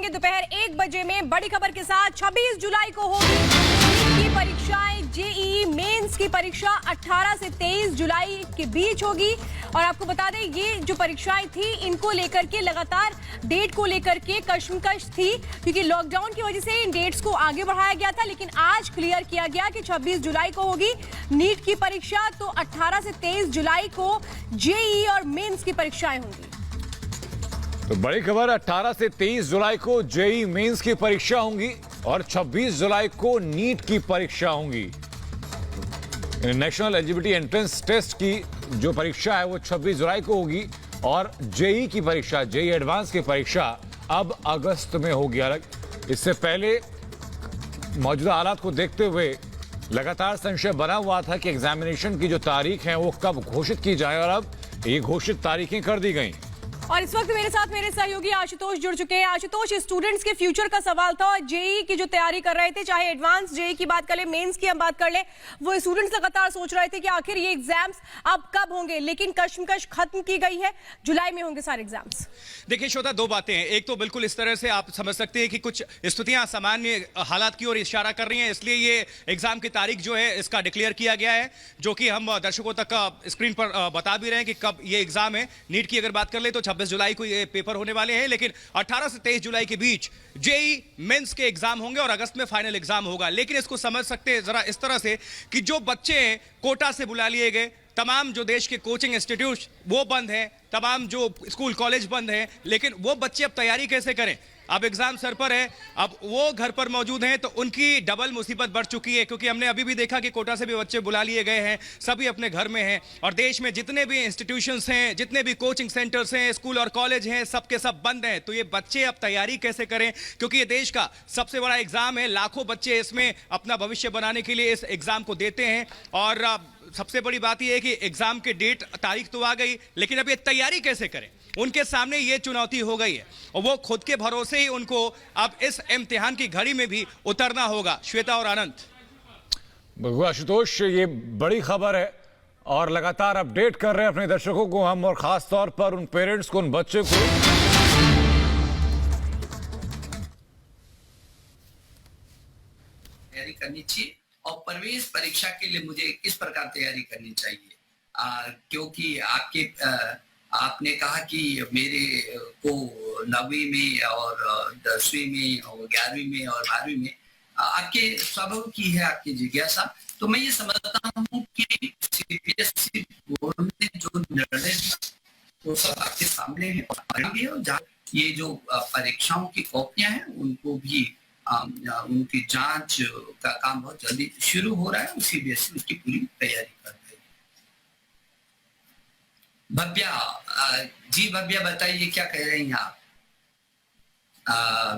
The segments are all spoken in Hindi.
मिलेंगे दोपहर 1 बजे में बड़ी खबर के साथ। 26 जुलाई को होगी नीट की परीक्षाएं। जेईई मेंस की परीक्षा 18 से 23 जुलाई के बीच होगी। और आपको बता दें, ये जो परीक्षाएं थी इनको लेकर के लगातार डेट को लेकर के कशमकश थी, क्योंकि लॉकडाउन की वजह से इन डेट्स को आगे बढ़ाया गया था। लेकिन आज क्लियर किया गया कि 26 जुलाई को होगी नीट की परीक्षा, तो 18 से 23 जुलाई को जेईई और मेंस की परीक्षाएं होंगी। तो बड़ी खबर, 18 से 23 जुलाई को जेईई मेंस की परीक्षा होंगी और 26 जुलाई को नीट की परीक्षा होंगी। नेशनल एलिजिबिलिटी एंट्रेंस टेस्ट की जो परीक्षा है वो 26 जुलाई को होगी और जेईई की परीक्षा, जेईई एडवांस की परीक्षा अब अगस्त में होगी। इससे पहले मौजूदा हालात को देखते हुए लगातार संशय बना हुआ था कि एग्जामिनेशन की जो तारीख है वो कब घोषित की जाए, और अब ये घोषित तारीखें कर दी गई। और इस वक्त मेरे साथ मेरे सहयोगी आशुतोष जुड़ चुके हैं। आशुतोष, स्टूडेंट्स के फ्यूचर का सवाल था और जेईई की जो तैयारी कर रहे थे, चाहे एडवांस जेईई की बात कर ले, मेंस की हम बात कर ले, वो स्टूडेंट्स लगातार सोच रहे थे कि आखिर ये एग्जाम्स अब कब होंगे। लेकिन कशमकश खत्म की गई है, जुलाई में होंगे सारे एग्जाम्स। देखिए श्रोता, दो बातें हैं। एक तो बिल्कुल इस तरह से आप समझ सकते हैं कि कुछ स्थितियां सामान्य हालात की ओर इशारा कर रही हैं, इसलिए ये एग्जाम की तारीख जो है इसका डिक्लेयर किया गया है, जो कि हम दर्शकों तक स्क्रीन पर बता भी रहे हैं कि कब ये एग्जाम है। नीट की अगर बात कर ले तो 26 जुलाई को ये पेपर होने वाले हैं, लेकिन 18 से 23 जुलाई के बीच जेईई मेंस के एग्जाम होंगे और अगस्त में फाइनल एग्जाम होगा। लेकिन इसको समझ सकते हैं जरा इस तरह से कि जो बच्चे कोटा से बुला लिए गए, तमाम जो देश के कोचिंग इंस्टीट्यूट वो बंद हैं, तमाम जो स्कूल कॉलेज बंद हैं, लेकिन वो बच्चे अब तैयारी कैसे करें? अब एग्जाम सर पर है, अब वो घर पर मौजूद हैं, तो उनकी डबल मुसीबत बढ़ चुकी है, क्योंकि हमने अभी भी देखा कि कोटा से भी बच्चे बुला लिए गए हैं, सभी अपने घर में हैं। और देश में जितने भी इंस्टीट्यूशंस हैं, जितने भी कोचिंग सेंटर्स हैं, स्कूल और कॉलेज हैं, सबके सब बंद हैं। तो ये बच्चे अब तैयारी कैसे करें, क्योंकि ये देश का सबसे बड़ा एग्जाम है। लाखों बच्चे इसमें अपना भविष्य बनाने के लिए इस एग्जाम को देते हैं। और सबसे बड़ी बात यह है कि एग्जाम के डेट तारीख तो आ गई, लेकिन अब ये तैयारी कैसे करें, उनके सामने ये चुनौती हो गई है। और वो खुद के भरोसे ही उनको अब इस इम्तिहान की घड़ी में भी उतरना होगा। श्वेता और अनंत। आशुतोष, ये बड़ी खबर है और लगातार अपडेट कर रहे हैं अपने दर्शकों को हम, और खास तौर पर उन पेरेंट्स को, उन बच्चे को। तैयारी करनी चाहिए और प्रवेश परीक्षा के लिए मुझे किस प्रकार तैयारी करनी चाहिए, क्योंकि आपने कहा कि मेरे को 9वीं में और 10वीं में और 11वीं में और 12वीं में आपके स्वाभाविक की है आपकी जिज्ञासा। तो मैं ये समझता हूँ कि सीबीएसई बोर्ड ने जो निर्णय वो सब आपके सामने है, और जहाँ ये जो परीक्षाओं की कॉपियां हैं उनको भी उनकी जांच का काम बहुत जल्दी शुरू हो रहा है। सीबीएसई उसकी पूरी तैयारी कर रही है। भव्या जी, भव्या बताइए क्या कह रही हैं आप?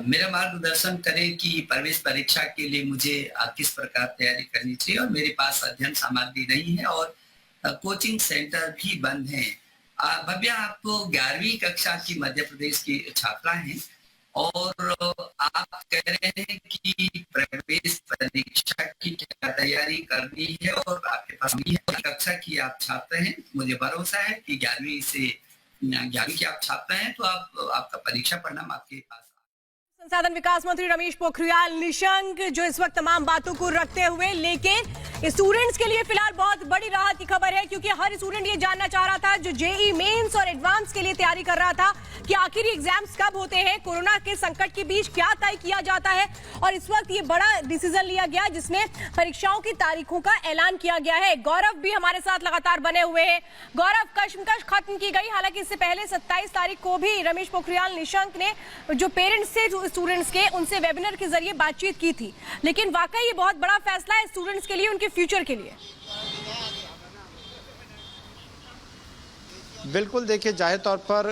मेरा मार्गदर्शन करें कि प्रवेश परीक्षा के लिए मुझे किस प्रकार तैयारी करनी चाहिए, और मेरे पास अध्ययन सामग्री नहीं है और कोचिंग सेंटर भी बंद हैं। भव्या, आप 11वीं कक्षा की मध्य प्रदेश की छात्रा हैं और आप कह रहे हैं कि प्रवेश परीक्षा की क्या तैयारी करनी है, और आपके पास भी है कक्षा की आप छात्र हैं। मुझे भरोसा है कि 11वीं की आप छात्र हैं, तो आपका परीक्षा परिणाम आपके पास। संसाधन विकास मंत्री रमेश पोखरियाल निशंक जो इस वक्त तमाम बातों को रखते हुए, लेकिन स्टूडेंट्स के लिए फिलहाल बहुत बड़ी राहत की खबर है, क्योंकि हर स्टूडेंट ये जानना चाह रहा था जो जेईई मेंस और एडवांस के लिए तैयारी कर रहा था कि आखिर एग्जाम्स कब होते हैं, कोरोना के संकट के बीच क्या तय किया जाता है। और इस वक्त ये बड़ा डिसीजन लिया गया जिसमें परीक्षाओं की तारीखों का ऐलान किया गया है। गौरव भी हमारे साथ लगातार बने हुए हैं। गौरव, कशमकश खत्म की गई, हालांकि इससे पहले 27 तारीख को भी रमेश पोखरियाल निशंक ने जो पेरेंट्स थे स्टूडेंट्स के, उनसे वेबिनार के जरिए बातचीत की थी। लेकिन वाकई ये बहुत बड़ा फैसला है स्टूडेंट्स के लिए, उनके फ्यूचर के लिए। बिल्कुल, देखिए जाहिर तौर पर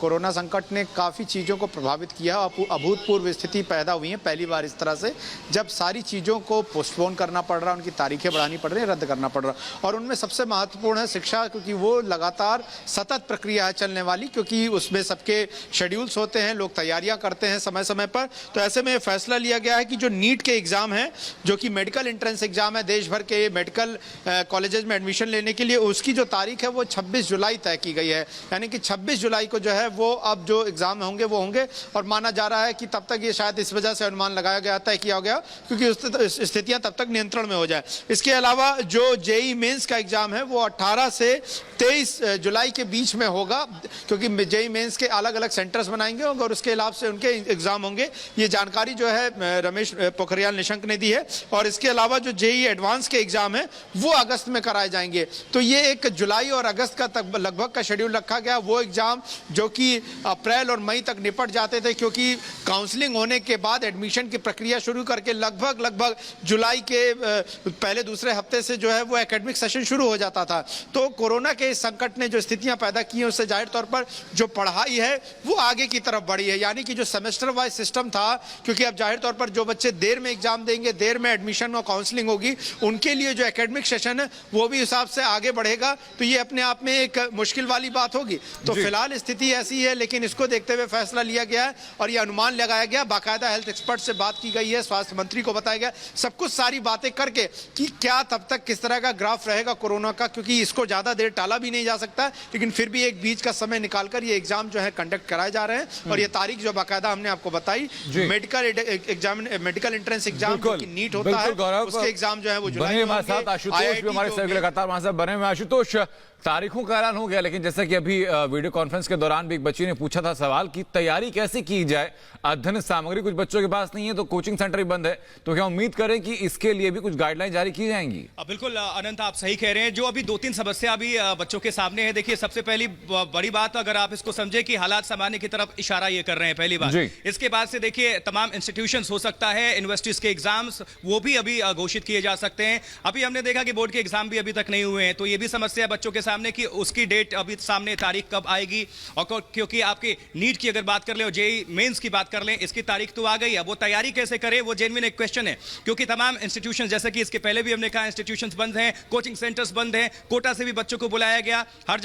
कोरोना संकट ने काफ़ी चीज़ों को प्रभावित किया। अभूतपूर्व स्थिति पैदा हुई है पहली बार इस तरह से, जब सारी चीज़ों को पोस्टपोन करना पड़ रहा, उनकी तारीखें बढ़ानी पड़ रही है, रद्द करना पड़ रहा। और उनमें सबसे महत्वपूर्ण है शिक्षा, क्योंकि वो लगातार सतत प्रक्रिया है चलने वाली, क्योंकि उसमें सबके शेड्यूल्स होते हैं, लोग तैयारियाँ करते हैं समय समय पर। तो ऐसे में फैसला लिया गया है कि जो नीट के एग्ज़ाम हैं, जो कि मेडिकल एंट्रेंस एग्ज़ाम है देश भर के मेडिकल कॉलेजेस में एडमिशन लेने के लिए, उसकी जो तारीख है वो 26 जुलाई तय तय की गई है, यानी कि 26 जुलाई को जो है वो अब जो एग्जाम होंगे वो होंगे। और माना जा रहा है कि तब तक ये शायद इस वजह से अनुमान लगाया गया, तय किया गया, क्योंकि स्थितियां तब तक नियंत्रण में हो जाए। इसके अलावा जो जेईई मेंस का एग्जाम है वो 18 से 23 जुलाई के बीच में होगा, क्योंकि जेईई मेंस के अलग अलग सेंटर्स बनाएंगे और उसके अलावा से उनके एग्जाम होंगे। ये जानकारी जो है रमेश पोखरियाल निशंक ने दी है। और इसके अलावा जो जेईई एडवांस के एग्जाम है वो अगस्त में कराए जाएंगे। तो ये एक जुलाई और अगस्त का तक लगभग का शेड्यूल रखा गया। वो एग्जाम जो कि अप्रैल और मई तक निपट जाते थे, क्योंकि काउंसलिंग होने के बाद एडमिशन की प्रक्रिया शुरू करके लगभग जुलाई के पहले दूसरे हफ्ते से जो है वो एकेडमिक सेशन शुरू हो जाता था। तो कोरोना के इस संकट ने जो स्थितियां पैदा की हैं उससे जाहिर तौर पर जो पढ़ाई है वो आगे की तरफ बढ़ी है, यानी कि जो सेमेस्टर वाइज सिस्टम था, क्योंकि अब जाहिर तौर पर जो बच्चे देर में एग्जाम देंगे, देर में एडमिशन और काउंसलिंग होगी, उनके लिए जो एकेडमिक सेशन है वो भी हिसाब से आगे बढ़ेगा। तो ये अपने आप में एक मुश्किल वाली बात होगी। तो फिलहाल स्थिति ऐसी है, लेकिन इसको देखते हुए फैसला लिया गया है और ये अनुमान लगाया गया। बाकायदा हेल्थ एक्सपर्ट से बात की गई है, स्वास्थ्य मंत्री को बताया गया, सब कुछ सारी बातें करके कि क्या तब तक किस तरह का ग्राफ रहेगा कोरोना का, क्योंकि इसको ज्यादा देर टाला भी नहीं जा सकता, लेकिन फिर भी एक बीच का समय निकालकर ये एग्जाम जो है कंडक्ट कराए जा रहे हैं। और ये तारीख जो बाकायदा हमने आपको बताई, medical exam, medical entrance exam जो कि नीट होता है, उसके एग्जाम जो है वो जुलाई में होंगे। आशुतोष भी हमारे सहयोगी लगातार वहां से बने हुए। आशुतोष, तारीखों का ऐलान हो गया, लेकिन जैसा कि अभी वीडियो कॉन्फ्रेंस के दौरान भी एक बच्ची ने पूछा था सवाल कि तैयारी कैसे की जाए, अध्ययन सामग्री कुछ बच्चों के पास नहीं है, तो कोचिंग सेंटर भी बंद है, तो क्या उम्मीद करें कि इसके लिए भी कुछ गाइडलाइन जारी की जाएंगी? बिल्कुल अनंत, आप सही कह रहे हैं। जो अभी 2-3 समस्या अभी बच्चों के सामने है। देखिए, सबसे पहली बड़ी बात अगर आप इसको समझे कि हालात सामान्य की तरफ इशारा ये कर रहे हैं, पहली बात। इसके बाद से देखिए तमाम इंस्टीट्यूशंस हो सकता है, यूनिवर्सिटीज के एग्जाम्स वो भी अभी घोषित किए जा सकते हैं। अभी हमने देखा कि बोर्ड के एग्जाम भी अभी तक नहीं हुए हैं, तो ये भी समस्या बच्चों के सामने कि उसकी डेट अभी सामने, तारीख कब आएगी। और क्योंकि आपके नीट की अगर बात कर लें और जेईई मेंस की बात कर लें, इसकी तारीख तो आ गई है, वो तैयारी कैसे करें, वो जेन्युइन एक क्वेश्चन है। क्योंकि तमाम इंस्टीट्यूशन, जैसे कि इसके पहले भी हमने कहा, इंस्टीट्यूशंस बंद हैं, कोचिंग सेंटर्स बंद हैं, कोटा से भी बच्चों को बुलाया गया, हर